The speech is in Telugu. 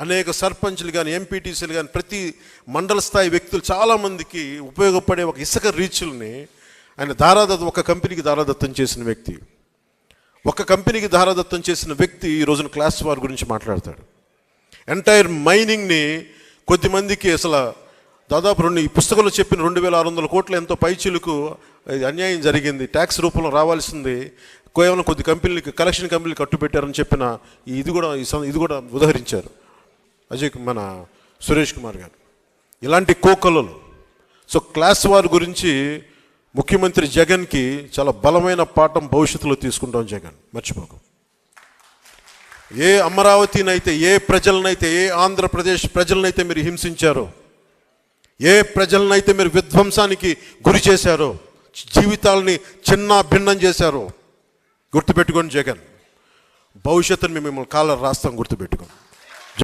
అనేక సర్పంచ్లు కానీ ఎంపీటీసీలు కానీ ప్రతి మండల స్థాయి వ్యక్తులు చాలామందికి ఉపయోగపడే ఒక ఇసుక రీచుల్ని ఆయన ఒక కంపెనీకి దారాదత్తం చేసిన వ్యక్తి. ఒక కంపెనీకి దారాదత్తం చేసిన వ్యక్తి ఈ రోజున క్లాస్ వార్ గురించి మాట్లాడతాడు. ఎంటైర్ మైనింగ్ని కొద్దిమందికి అసలు దాదాపు ఈ పుస్తకంలో చెప్పిన 2600 కోట్ల ఎంతో పైచిలుకు అన్యాయం జరిగింది, ట్యాక్స్ రూపంలో రావాల్సింది కేవలం కొద్ది కంపెనీలకి కలెక్షన్ కంపెనీలు కట్టుబెట్టారని చెప్పిన ఇది కూడా ఉదహరించారు మన సురేష్ కుమార్ గారు. ఇలాంటి కోకలలు. సో క్లాస్ వార్ గురించి ముఖ్యమంత్రి జగన్కి చాలా బలమైన పాఠం భవిష్యత్తులో తీసుకుంటాం. జగన్ మర్చిపోకు. ఏ అమరావతినైతే, ఏ ప్రజలనైతే, ఏ ఆంధ్రప్రదేశ్ ప్రజలనైతే మీరు హింసించారో, ఏ ప్రజలనైతే మీరు విధ్వంసానికి గురి చేశారో, జీవితాలని చిన్న భిన్నం చేశారో, గుర్తుపెట్టుకోండి జగన్. భవిష్యత్తుని మిమ్మల్ని కాలర్ రాస్తాం, గుర్తుపెట్టుకోండి.